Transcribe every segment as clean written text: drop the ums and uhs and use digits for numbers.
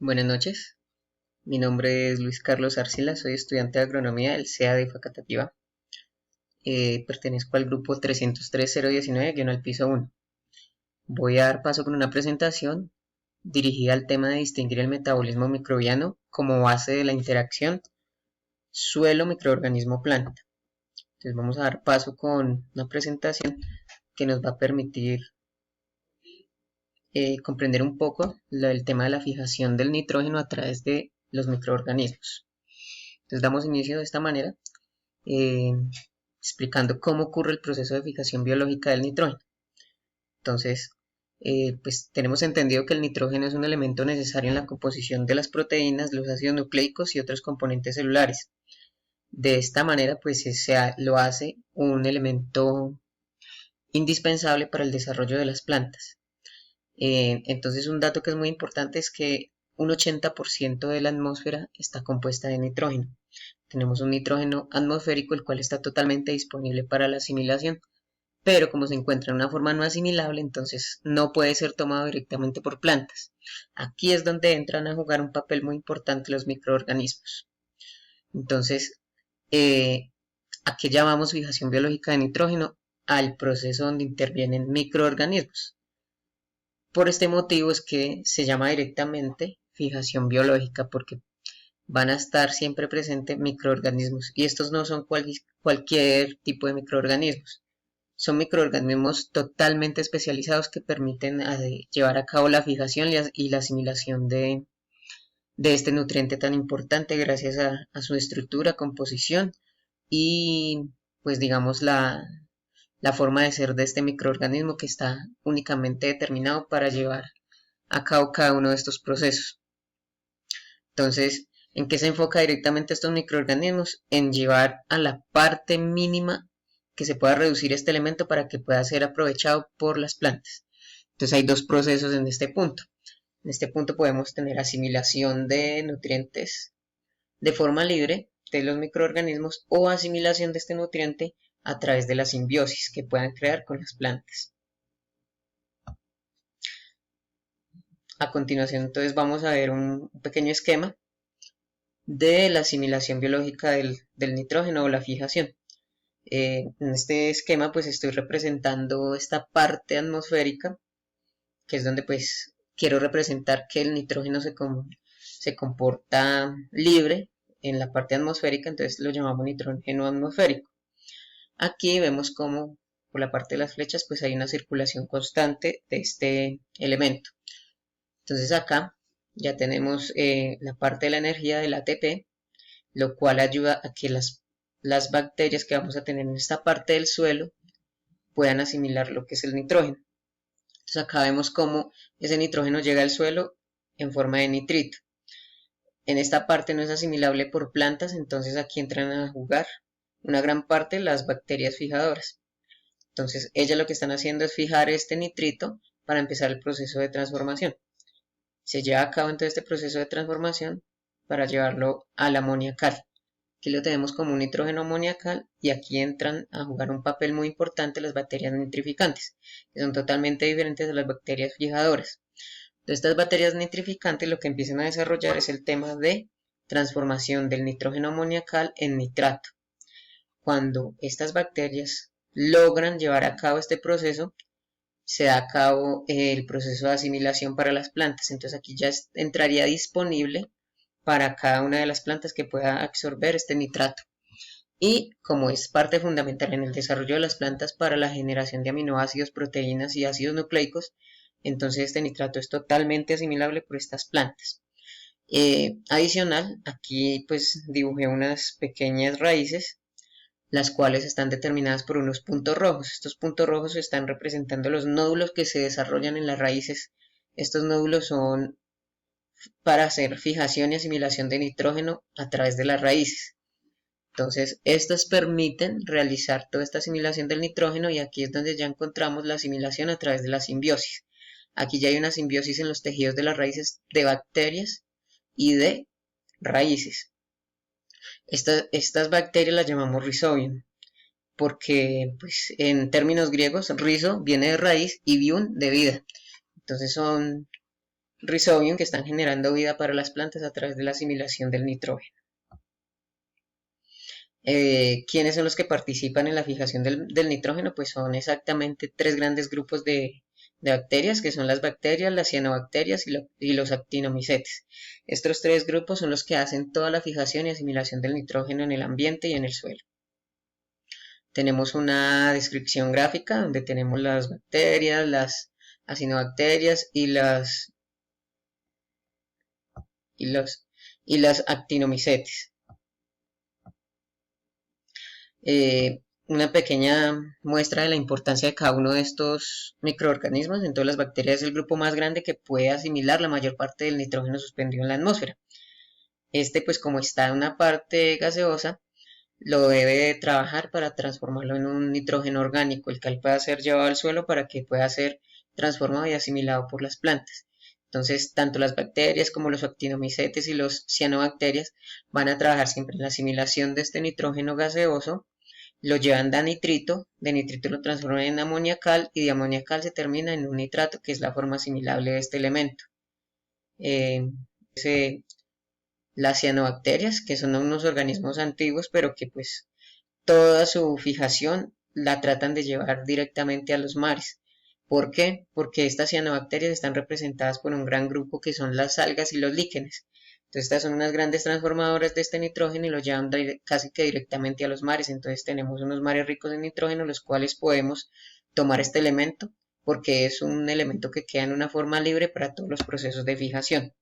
Buenas noches, mi nombre es Luis Carlos Arcila, soy estudiante de agronomía del CEA de Facatativá. Pertenezco al grupo 303-019, al piso 1. Voy a dar paso con una presentación dirigida al tema de distinguir el metabolismo microbiano como base de la interacción suelo-microorganismo-planta. Entonces vamos a dar paso con una presentación que nos va a permitir comprender un poco el tema de la fijación del nitrógeno a través de los microorganismos. Entonces damos inicio de esta manera, eh, explicando cómo ocurre el proceso de fijación biológica del nitrógeno. Entonces, pues tenemos entendido que el nitrógeno es un elemento necesario en la composición de las proteínas, los ácidos nucleicos y otros componentes celulares. De esta manera, pues lo hace un elemento indispensable para el desarrollo de las plantas. Entonces, un dato que es muy importante es que un 80% de la atmósfera está compuesta de nitrógeno. Tenemos un nitrógeno atmosférico, el cual está totalmente disponible para la asimilación, pero como se encuentra en una forma no asimilable, entonces no puede ser tomado directamente por plantas. Aquí es donde entran a jugar un papel muy importante los microorganismos. Entonces, eh, ¿a qué llamamos fijación biológica de nitrógeno? Al proceso donde intervienen microorganismos. Por este motivo es que se llama directamente fijación biológica, porque van a estar siempre presentes microorganismos, y estos no son cualquier tipo de microorganismos. Son microorganismos totalmente especializados que permiten llevar a cabo la fijación y la asimilación de este nutriente tan importante gracias a su estructura, composición y pues digamos la forma de ser de este microorganismo, que está únicamente determinado para llevar a cabo cada uno de estos procesos. Entonces, ¿en qué se enfoca directamente estos microorganismos? En llevar a la parte mínima que se pueda reducir este elemento para que pueda ser aprovechado por las plantas. Entonces hay dos procesos en este punto. En este punto podemos tener asimilación de nutrientes de forma libre de los microorganismos, o asimilación de este nutriente a través de la simbiosis que puedan crear con las plantas. A continuación, entonces, vamos a ver un pequeño esquema de la asimilación biológica del nitrógeno o la fijación. En este esquema pues estoy representando esta parte atmosférica, que es donde pues quiero representar que el nitrógeno se comporta libre en la parte atmosférica, entonces lo llamamos nitrógeno atmosférico. Aquí vemos como por la parte de las flechas pues hay una circulación constante de este elemento. Entonces acá ya tenemos la parte de la energía del ATP, lo cual ayuda a que las bacterias que vamos a tener en esta parte del suelo puedan asimilar lo que es el nitrógeno. Entonces acá vemos cómo ese nitrógeno llega al suelo en forma de nitrito. En esta parte no es asimilable por plantas, entonces aquí entran a jugar una gran parte las bacterias fijadoras. Entonces ellas lo que están haciendo es fijar este nitrito para empezar el proceso de transformación. Se lleva a cabo entonces este proceso de transformación para llevarlo al amoniacal. Aquí lo tenemos como un nitrógeno amoniacal, y aquí entran a jugar un papel muy importante las bacterias nitrificantes, que son totalmente diferentes de las bacterias fijadoras. Entonces, estas bacterias nitrificantes lo que empiezan a desarrollar es el tema de transformación del nitrógeno amoniacal en nitrato. Cuando estas bacterias logran llevar a cabo este proceso, se da a cabo el proceso de asimilación para las plantas. Entonces aquí ya entraría disponible para cada una de las plantas que pueda absorber este nitrato. Y como es parte fundamental en el desarrollo de las plantas para la generación de aminoácidos, proteínas y ácidos nucleicos, entonces este nitrato es totalmente asimilable por estas plantas. Adicional, aquí pues dibujé unas pequeñas raíces, las cuales están determinadas por unos puntos rojos. Estos puntos rojos están representando los nódulos que se desarrollan en las raíces. Estos nódulos son para hacer fijación y asimilación de nitrógeno a través de las raíces. Entonces, estas permiten realizar toda esta asimilación del nitrógeno, y aquí es donde ya encontramos la asimilación a través de la simbiosis. Aquí ya hay una simbiosis en los tejidos de las raíces de bacterias y de raíces. Estas bacterias las llamamos rhizobium, porque pues, en términos griegos rizo viene de raíz y bium de vida. Entonces son Rhizobium que están generando vida para las plantas a través de la asimilación del nitrógeno. ¿Quiénes son los que participan en la fijación del nitrógeno? Pues son exactamente tres grandes grupos de bacterias, que son las bacterias, las cianobacterias y los actinomicetes. Estos tres grupos son los que hacen toda la fijación y asimilación del nitrógeno en el ambiente y en el suelo. Tenemos una descripción gráfica donde tenemos las bacterias, las acinobacterias y las actinomicetes. Una pequeña muestra de la importancia de cada uno de estos microorganismos. Entonces las bacterias es el grupo más grande que puede asimilar la mayor parte del nitrógeno suspendido en la atmósfera. Pues como está en una parte gaseosa, lo debe de trabajar para transformarlo en un nitrógeno orgánico, el cual pueda ser llevado al suelo para que pueda ser transformado y asimilado por las plantas. Entonces, tanto las bacterias como los actinomicetes y los cianobacterias van a trabajar siempre en la asimilación de este nitrógeno gaseoso, lo llevan de nitrito lo transforman en amoniacal y de amoniacal se termina en un nitrato, que es la forma asimilable de este elemento. Las cianobacterias, que son unos organismos antiguos, pero que pues toda su fijación la tratan de llevar directamente a los mares. ¿Por qué? Porque estas cianobacterias están representadas por un gran grupo que son las algas y los líquenes. Entonces estas son unas grandes transformadoras de este nitrógeno y lo llevan casi que directamente a los mares. Entonces tenemos unos mares ricos en nitrógeno, los cuales podemos tomar este elemento porque es un elemento que queda en una forma libre para todos los procesos de fijación.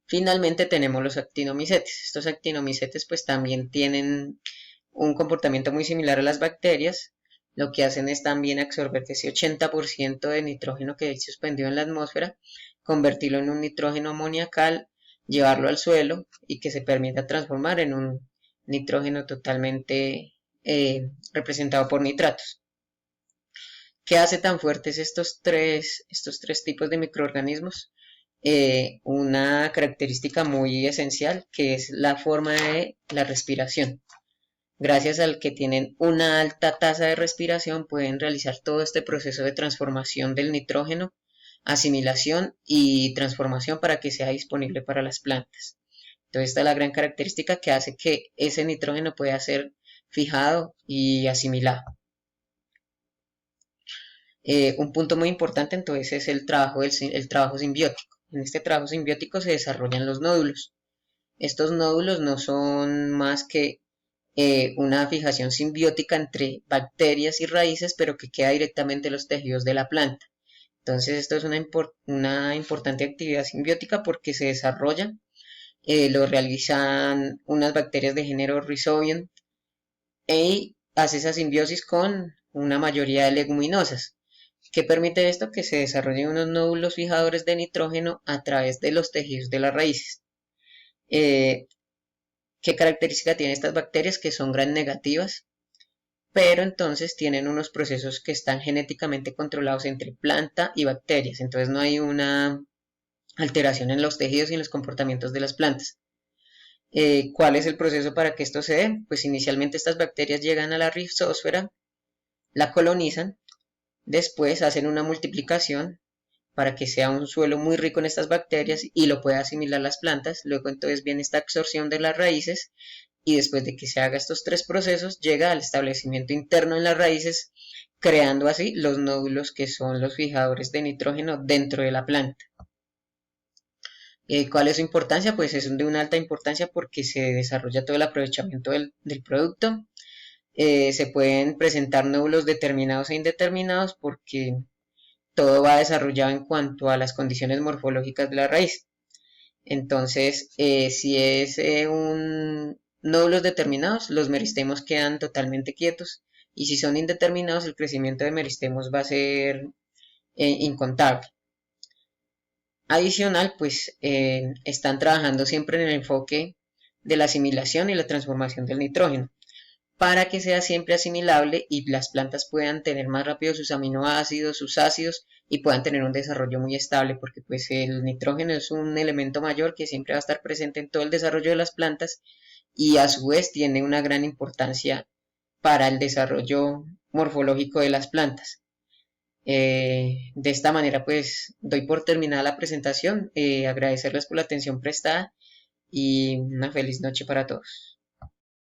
Finalmente tenemos los actinomicetes. Estos actinomicetes pues también tienen un comportamiento muy similar a las bacterias. Lo que hacen es también absorber ese 80% de nitrógeno que hay suspendido en la atmósfera, convertirlo en un nitrógeno amoniacal, llevarlo al suelo y que se permita transformar en un nitrógeno totalmente representado por nitratos. ¿Qué hace tan fuertes estos tres tipos de microorganismos? Una característica muy esencial que es la forma de la respiración. Gracias al que tienen una alta tasa de respiración pueden realizar todo este proceso de transformación del nitrógeno, asimilación y transformación para que sea disponible para las plantas. Entonces esta es la gran característica que hace que ese nitrógeno pueda ser fijado y asimilado. Un punto muy importante entonces es el trabajo simbiótico. En este trabajo simbiótico se desarrollan los nódulos. Estos nódulos no son más que una fijación simbiótica entre bacterias y raíces, pero que queda directamente en los tejidos de la planta. Entonces esto es una importante actividad simbiótica porque se desarrolla, lo realizan unas bacterias de género Rhizobium y hace esa simbiosis con una mayoría de leguminosas. ¿Qué permite esto? Que se desarrollen unos nódulos fijadores de nitrógeno a través de los tejidos de las raíces. ¿Qué característica tienen estas bacterias? Que son gram negativas, pero entonces tienen unos procesos que están genéticamente controlados entre planta y bacterias, entonces no hay una alteración en los tejidos y en los comportamientos de las plantas. ¿Cuál es el proceso para que esto se dé? Pues inicialmente estas bacterias llegan a la rizósfera, la colonizan, después hacen una multiplicación para que sea un suelo muy rico en estas bacterias y lo pueda asimilar las plantas. Luego entonces viene esta absorción de las raíces y después de que se haga estos tres procesos llega al establecimiento interno en las raíces, creando así los nódulos que son los fijadores de nitrógeno dentro de la planta. ¿Cuál es su importancia? Pues es de una alta importancia porque se desarrolla todo el aprovechamiento del producto. Se pueden presentar nódulos determinados e indeterminados porque todo va desarrollado en cuanto a las condiciones morfológicas de la raíz. Entonces, si es nódulos determinados, los meristemos quedan totalmente quietos, y si son indeterminados, el crecimiento de meristemos va a ser incontable. Adicional, pues están trabajando siempre en el enfoque de la asimilación y la transformación del nitrógeno, para que sea siempre asimilable y las plantas puedan tener más rápido sus aminoácidos, sus ácidos y puedan tener un desarrollo muy estable, porque pues el nitrógeno es un elemento mayor que siempre va a estar presente en todo el desarrollo de las plantas y a su vez tiene una gran importancia para el desarrollo morfológico de las plantas. De esta manera, pues, doy por terminada la presentación, agradecerles por la atención prestada y una feliz noche para todos.